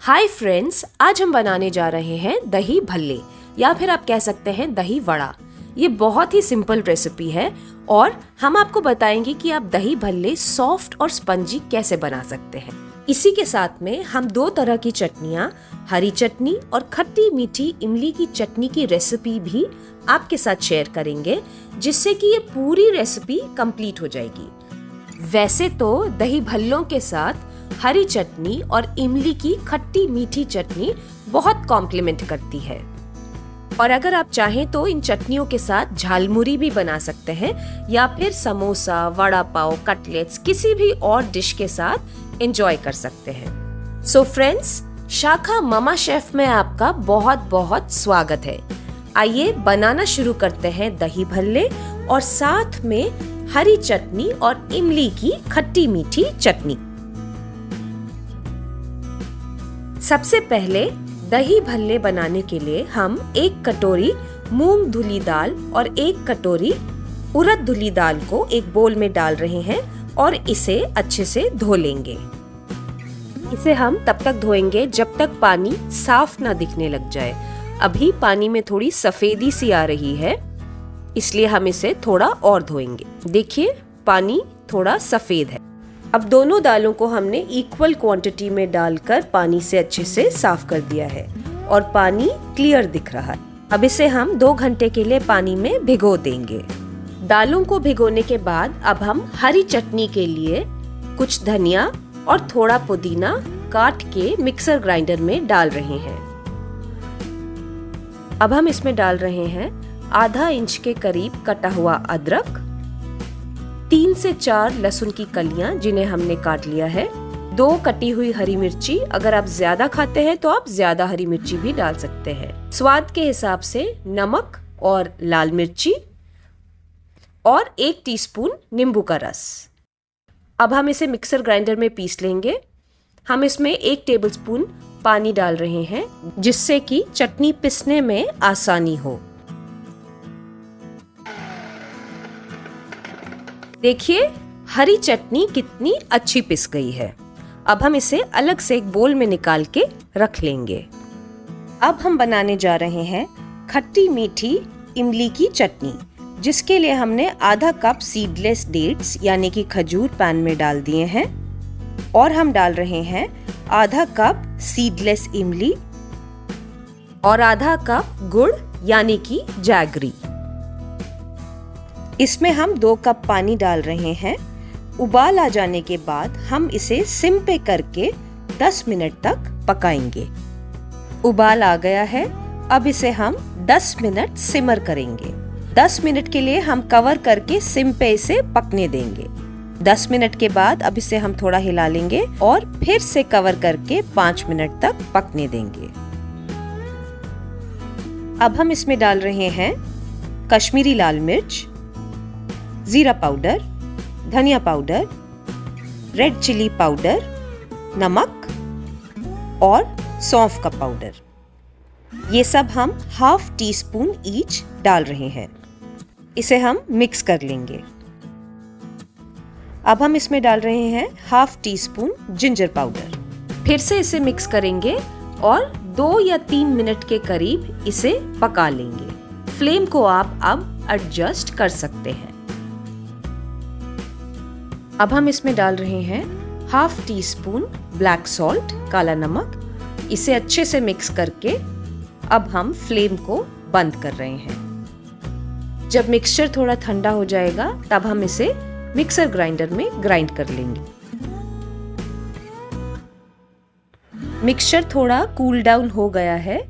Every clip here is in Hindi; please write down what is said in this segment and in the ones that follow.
हाय फ्रेंड्स, आज हम बनाने जा रहे हैं दही भल्ले या फिर आप कह सकते हैं दही वड़ा। ये बहुत ही सिंपल रेसिपी है और हम आपको बताएंगे कि आप दही भल्ले सॉफ्ट और स्पंजी कैसे बना सकते हैं। इसी के साथ में हम दो तरह की चटनियाँ, हरी चटनी और खट्टी मीठी इमली की चटनी की रेसिपी भी आपके साथ शेयर करेंगे, जिससे कि ये पूरी रेसिपी कंप्लीट हो जाएगी। वैसे तो दही भल्लों के साथ हरी चटनी और इमली की खट्टी मीठी चटनी बहुत कॉम्प्लीमेंट करती है, और अगर आप चाहें तो इन चटनियों के साथ झालमुरी भी बना सकते हैं या फिर समोसा, वड़ा पाव, कटलेट्स किसी भी और डिश के साथ एंजॉय कर सकते हैं। सो फ्रेंड्स, शाखा मामा शेफ में आपका बहुत बहुत स्वागत है। आइए बनाना शुरू करते हैं दही भल्ले और साथ में हरी चटनी और इमली की खट्टी मीठी चटनी। सबसे पहले दही भल्ले बनाने के लिए हम 1 कटोरी मूंग धुली दाल और 1 कटोरी उड़द धुली दाल को एक बोल में डाल रहे हैं और इसे अच्छे से धो लेंगे। इसे हम तब तक धोएंगे जब तक पानी साफ ना दिखने लग जाए। अभी पानी में थोड़ी सफेदी सी आ रही है, इसलिए हम इसे थोड़ा और धोएंगे। देखिए, पानी थोड़ा सफेद है। अब दोनों दालों को हमने इक्वल क्वांटिटी में डालकर पानी से अच्छे से साफ कर दिया है और पानी क्लियर दिख रहा है। अब इसे हम 2 घंटे के लिए पानी में भिगो देंगे। दालों को भिगोने के बाद अब हम हरी चटनी के लिए कुछ धनिया और थोड़ा पुदीना काट के मिक्सर ग्राइंडर में डाल रहे हैं। अब हम इसमें डाल रहे हैं आधा इंच के करीब कटा हुआ अदरक, 3 से 4 लहसुन की कलियां जिन्हें हमने काट लिया है, 2 कटी हुई हरी मिर्ची। अगर आप ज्यादा खाते हैं तो आप ज्यादा हरी मिर्ची भी डाल सकते हैं। स्वाद के हिसाब से नमक और लाल मिर्ची और 1 टीस्पून नींबू का रस। अब हम इसे मिक्सर ग्राइंडर में पीस लेंगे। हम इसमें 1 टेबलस्पून पानी डाल रहे हैं, जिससे कि चटनी पिसने में आसानी हो। देखिए, हरी चटनी कितनी अच्छी पिस गई है। अब हम इसे अलग से एक बोल में निकाल के रख लेंगे। अब हम बनाने जा रहे हैं खट्टी मीठी इमली की चटनी, जिसके लिए हमने आधा कप सीडलेस डेट्स यानी कि खजूर पैन में डाल दिए हैं और हम डाल रहे हैं आधा कप सीडलेस इमली और आधा कप गुड़ यानी कि जैगरी। इसमें हम 2 कप पानी डाल रहे हैं। उबाल आ जाने के बाद हम इसे सिम पे करके 10 मिनट तक पकाएंगे। उबाल आ गया है, अब इसे हम 10 मिनट सिमर करेंगे। 10 मिनट के लिए हम कवर करके सिम पे इसे पकने देंगे। 10 मिनट के बाद अब इसे हम थोड़ा हिला लेंगे और फिर से कवर करके 5 मिनट तक पकने देंगे। अब हम इसमें डाल रहे हैं कश्मीरी लाल मिर्च, जीरा पाउडर, धनिया पाउडर, रेड चिली पाउडर, नमक और सौंफ का पाउडर। ये सब हम ½ टीस्पून ईच डाल रहे हैं। इसे हम मिक्स कर लेंगे। अब हम इसमें डाल रहे हैं ½ टीस्पून जिंजर पाउडर। फिर से इसे मिक्स करेंगे और 2 या 3 मिनट के करीब इसे पका लेंगे। फ्लेम को आप अब एडजस्ट कर सकते हैं। अब हम इसमें डाल रहे हैं ½ टीस्पून ब्लैक सॉल्ट, काला नमक। इसे अच्छे से मिक्स करके अब हम फ्लेम को बंद कर रहे हैं। जब मिक्सचर थोड़ा ठंडा हो जाएगा तब हम इसे मिक्सर ग्राइंडर में ग्राइंड कर लेंगे। मिक्सचर थोड़ा कूल डाउन हो गया है।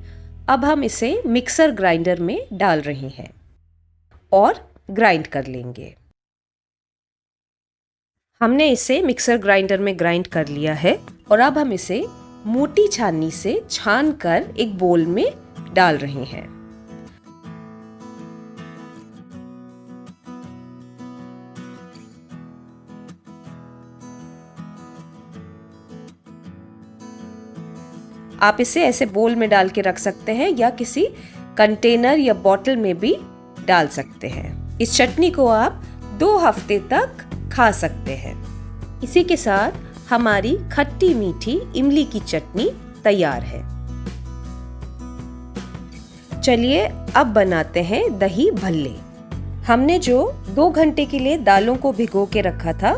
अब हम इसे मिक्सर ग्राइंडर में डाल रहे हैं और ग्राइंड कर लेंगे। हमने इसे मिक्सर ग्राइंडर में ग्राइंड कर लिया है और अब हम इसे मोटी छाननी से छान कर एक बोल में डाल रहे हैं। आप इसे ऐसे बोल में डाल के रख सकते हैं या किसी कंटेनर या बॉटल में भी डाल सकते हैं। इस चटनी को आप 2 हफ्ते तक खा सकते हैं। इसी के साथ हमारी खट्टी मीठी इमली की चटनी तैयार है। चलिए अब बनाते हैं दही भल्ले। हमने जो 2 घंटे के लिए दालों को भिगो के रखा था,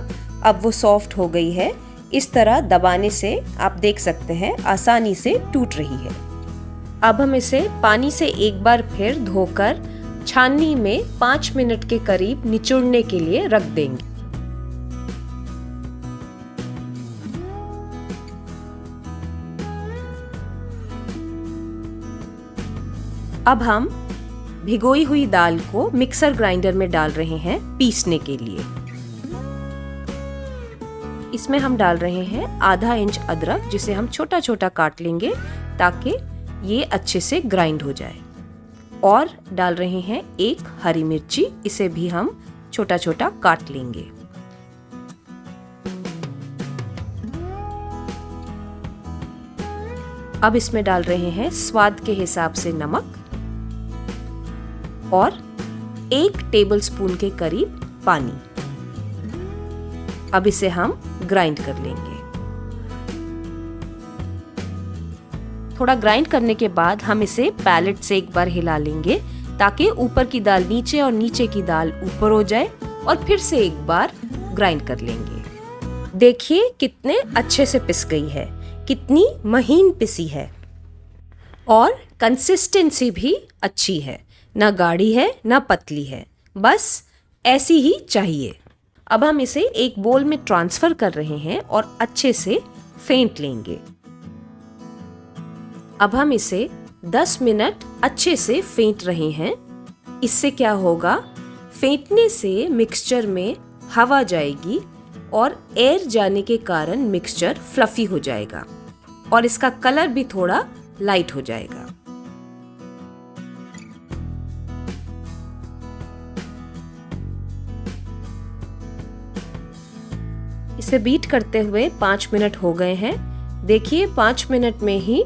अब वो सॉफ्ट हो गई है। इस तरह दबाने से आप देख सकते हैं आसानी से टूट रही है। अब हम इसे पानी से एक बार फिर धोकर छाननी में 5 मिनट के करीब निचोड़ने के लिए रख देंगे। अब हम भिगोई हुई दाल को मिक्सर ग्राइंडर में डाल रहे हैं पीसने के लिए। इसमें हम डाल रहे हैं आधा इंच अदरक, जिसे हम छोटा छोटा काट लेंगे ताकि ये अच्छे से ग्राइंड हो जाए। और डाल रहे हैं 1 हरी मिर्ची, इसे भी हम छोटा छोटा काट लेंगे। अब इसमें डाल रहे हैं स्वाद के हिसाब से नमक और 1 टेबलस्पून के करीब पानी। अब इसे हम ग्राइंड कर लेंगे। थोड़ा ग्राइंड करने के बाद हम इसे पैलेट से एक बार हिला लेंगे ताकि ऊपर की दाल नीचे और नीचे की दाल ऊपर हो जाए, और फिर से एक बार ग्राइंड कर लेंगे। देखिए कितने अच्छे से पिस गई है, कितनी महीन पिसी है और कंसिस्टेंसी भी अच्छी है, ना गाढ़ी है ना पतली है, बस ऐसी ही चाहिए। अब हम इसे एक बोल में ट्रांसफर कर रहे हैं और अच्छे से फेंट लेंगे। अब हम इसे 10 मिनट अच्छे से फेंट रहे हैं। इससे क्या होगा, फेंटने से मिक्सचर में हवा जाएगी और एयर जाने के कारण मिक्सचर फ्लफी हो जाएगा और इसका कलर भी थोड़ा लाइट हो जाएगा। इसे बीट करते हुए 5 मिनट हो गए हैं। देखिए 5 मिनट में ही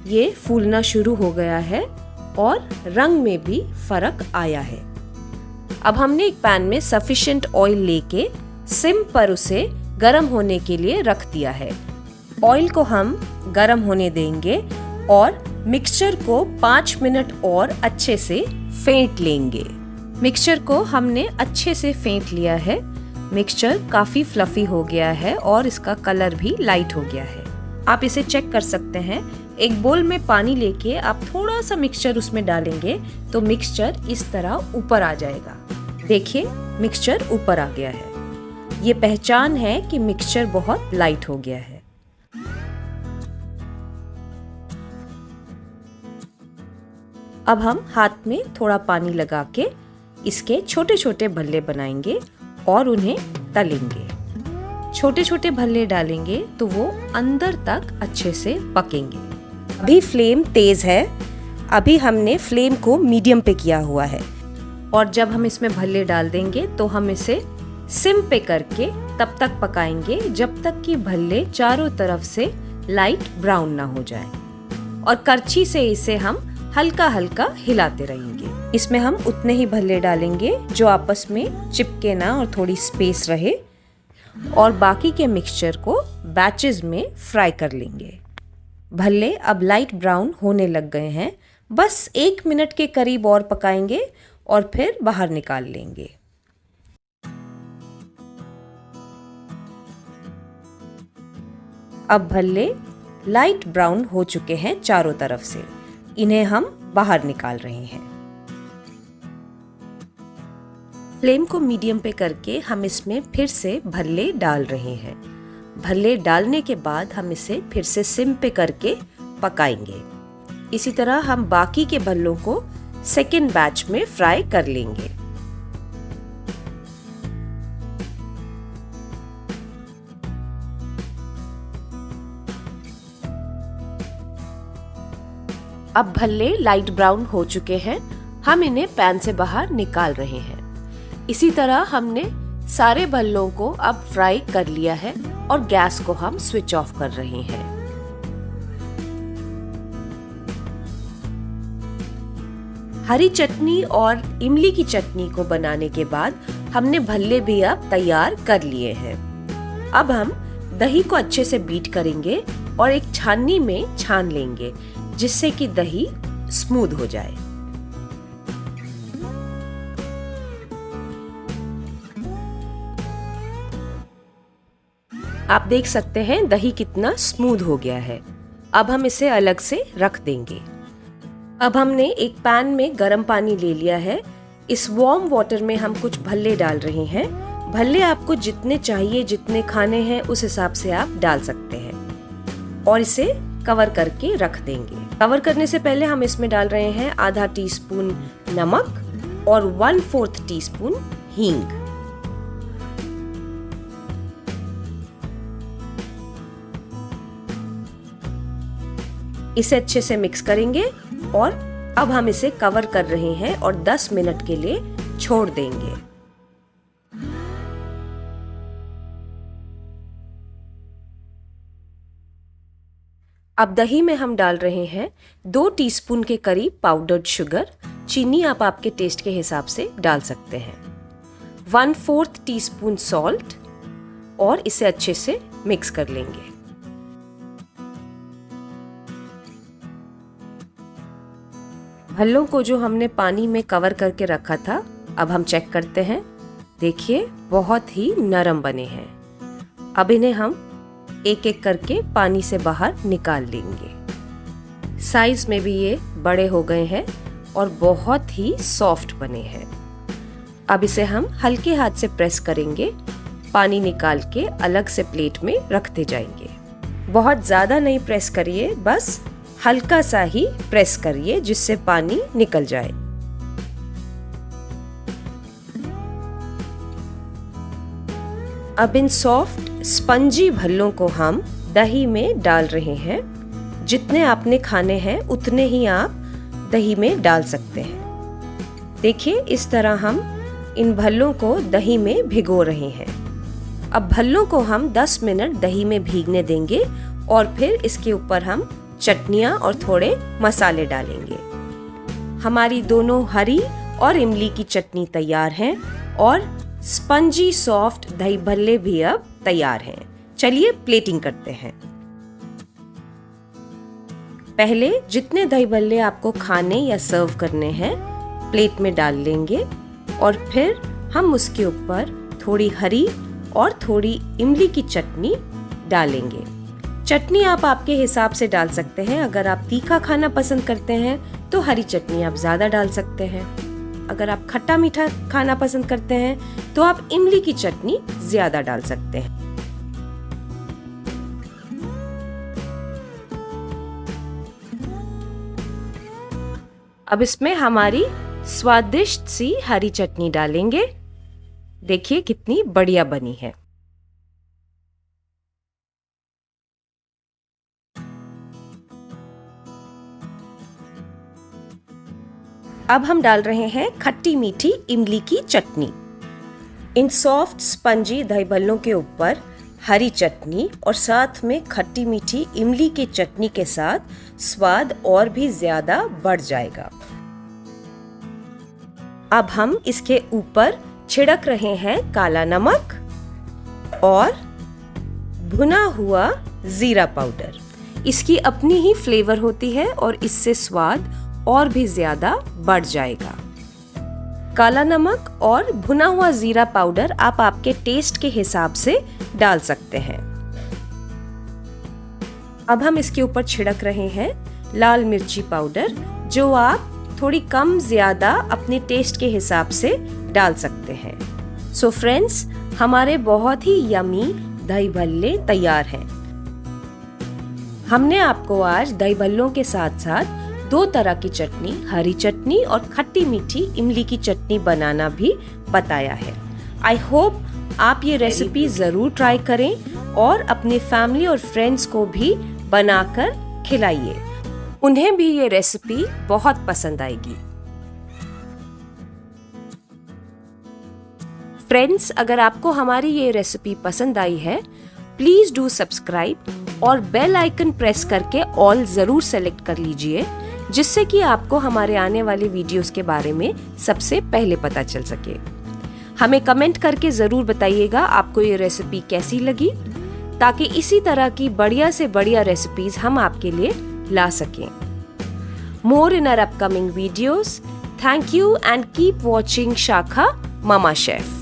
ये फूलना शुरू हो गया है और रंग में भी फर्क आया है। अब हमने एक पैन में सफिशिएंट ऑयल लेके सिम पर उसे गर्म होने के लिए रख दिया है। ऑयल को हम गर्म होने देंगे और मिक्सचर को 5 मिनट और अच्छे से फेंट लेंगे। मिक्सचर को हमने अच्छे से फेंट लिया है। मिक्सचर काफी फ्लफी हो गया है और इसका कलर भी लाइट हो गया है। आप इसे चेक कर सकते हैं। एक बोल में पानी लेके आप थोड़ा सा मिक्सचर उसमें डालेंगे तो मिक्सचर इस तरह ऊपर आ जाएगा। देखिए मिक्सचर ऊपर आ गया है। ये पहचान है कि मिक्सचर बहुत लाइट हो गया है। अब हम हाथ में थोड़ा पानी लगा के इसके छोटे छोटे भल्ले बनाएंगे और उन्हें तलेंगे। छोटे छोटे भल्ले डालेंगे तो वो अंदर तक अच्छे से पकेंगे। अभी फ्लेम तेज है, अभी हमने फ्लेम को मीडियम पे किया हुआ है और जब हम इसमें भल्ले डाल देंगे तो हम इसे सिम पे करके तब तक पकाएंगे जब तक कि भल्ले चारों तरफ से लाइट ब्राउन ना हो जाए, और करछी से इसे हम हल्का हल्का हिलाते रहेंगे। इसमें हम उतने ही भल्ले डालेंगे जो आपस में चिपके ना और थोड़ी स्पेस रहे, और बाकी के मिक्सचर को बैचेस में फ्राई कर लेंगे। भल्ले अब लाइट ब्राउन होने लग गए हैं। बस 1 मिनट के करीब और पकाएंगे और फिर बाहर निकाल लेंगे। अब भल्ले लाइट ब्राउन हो चुके हैं चारों तरफ से। इन्हें हम बाहर निकाल रहे हैं। फ्लेम को मीडियम पे करके हम इसमें फिर से भल्ले डाल रहे हैं। भल्ले डालने के बाद हम इसे फिर से सिम पे करके पकाएंगे। इसी तरह हम बाकी के भल्लों को सेकेंड बैच में फ्राई कर लेंगे। अब भल्ले लाइट ब्राउन हो चुके हैं। हम इन्हें पैन से बाहर निकाल रहे हैं। इसी तरह हमने सारे भल्लों को अब फ्राई कर लिया है और गैस को हम स्विच ऑफ कर रहे हैं। हरी चटनी और इमली की चटनी को बनाने के बाद हमने भल्ले भी अब तैयार कर लिए हैं। अब हम दही को अच्छे से बीट करेंगे और एक छाननी में छान लेंगे जिससे कि दही स्मूथ हो जाए। आप देख सकते हैं दही कितना स्मूथ हो गया है। अब हम इसे अलग से रख देंगे। अब हमने एक पैन में गर्म पानी ले लिया है। इस वार्म वाटर में हम कुछ भल्ले डाल रहे हैं। भल्ले आपको जितने चाहिए, जितने खाने हैं उस हिसाब से आप डाल सकते हैं और इसे कवर करके रख देंगे। कवर करने से पहले हम इसमें डाल रहे हैं आधा टीस्पून नमक और 1/4 टीस्पून हींग। इसे अच्छे से मिक्स करेंगे और अब हम इसे कवर कर रहे हैं और 10 मिनट के लिए छोड़ देंगे। अब दही में हम डाल रहे हैं 2 टीस्पून के करीब पाउडर्ड शुगर। चीनी आप आपके टेस्ट के हिसाब से डाल सकते हैं। 1/4 टीस्पून सॉल्ट और इसे अच्छे से मिक्स कर लेंगे। भल्लों को जो हमने पानी में कवर करके रखा था, अब हम चेक करते हैं। देखिए बहुत ही नरम बने हैं। अब इन्हें हम एक एक करके पानी से बाहर निकाल लेंगे। साइज में भी ये बड़े हो गए हैं और बहुत ही सॉफ्ट बने हैं। अब इसे हम हल्के हाथ से प्रेस करेंगे। पानी निकाल के अलग से प्लेट में रखते जाएंगे। बहुत ज्यादा नहीं प्रेस करिए, बस हल्का सा ही प्रेस करिए जिससे पानी निकल जाए। अब इन सॉफ्ट स्पंजी भल्लों को हम दही में डाल रहे हैं। जितने आपने खाने हैं उतने ही आप दही में डाल सकते हैं। देखिए इस तरह हम इन भल्लों को दही में भिगो रहे हैं। अब भल्लों को हम 10 मिनट दही में भीगने देंगे और फिर इसके ऊपर हम चटनियाँ और थोड़े मसाले डालेंगे। हमारी दोनों हरी और इमली की चटनी तैयार हैं और स्पंजी सॉफ्ट दही भल्ले भी अब तैयार हैं। चलिए प्लेटिंग करते हैं। पहले जितने दही भल्ले आपको खाने या सर्व करने हैं प्लेट में डाल लेंगे और फिर हम उसके ऊपर थोड़ी हरी और थोड़ी इमली की चटनी डालेंगे। चटनी आप आपके हिसाब से डाल सकते हैं। अगर आप तीखा खाना पसंद करते हैं तो हरी चटनी आप ज्यादा डाल सकते हैं। अगर आप खट्टा मीठा खाना पसंद करते हैं तो आप इमली की चटनी ज्यादा डाल सकते हैं। अब इसमें हमारी स्वादिष्ट सी हरी चटनी डालेंगे। देखिए कितनी बढ़िया बनी है। अब हम डाल रहे हैं खट्टी मीठी इमली की चटनी। इन सॉफ्ट स्पंजी दही भल्लों के ऊपर हरी चटनी और साथ में खट्टी मीठी इमली की चटनी के साथ स्वाद और भी ज्यादा बढ़ जाएगा। अब हम इसके ऊपर छिड़क रहे हैं काला नमक और भुना हुआ जीरा पाउडर। इसकी अपनी ही फ्लेवर होती है और इससे स्वाद और भी ज्यादा बढ़ जाएगा। काला नमक और भुना हुआ जीरा पाउडर आप आपके टेस्ट के हिसाब से डाल सकते हैं। अब हम इसके ऊपर छिड़क रहे हैं लाल मिर्ची पाउडर, जो आप थोड़ी कम ज्यादा अपने टेस्ट के हिसाब से डाल सकते हैं। सो फ्रेंड्स, हमारे बहुत ही यमी दही भल्ले तैयार हैं। हमने आपको आज दही भल्लों के साथ साथ 2 तरह की चटनी, हरी चटनी और खट्टी मीठी इमली की चटनी बनाना भी बताया है। आई होप आप ये रेसिपी जरूर ट्राई करें और अपने फैमिली और फ्रेंड्स को भी बनाकर खिलाइए। उन्हें भी ये रेसिपी बहुत पसंद आएगी। फ्रेंड्स, अगर आपको हमारी ये रेसिपी पसंद आई है, प्लीज डू सब्सक्राइब और बेल आइकन प्रेस करके ऑल जरूर सेलेक्ट कर लीजिए, जिससे कि आपको हमारे आने वाले वीडियोस के बारे में सबसे पहले पता चल सके। हमें कमेंट करके जरूर बताइएगा आपको ये रेसिपी कैसी लगी। ताकि इसी तरह की बढ़िया से बढ़िया रेसिपीज हम आपके लिए ला सकें। More in our upcoming videos. Thank you and keep watching Shakha Mama Chef.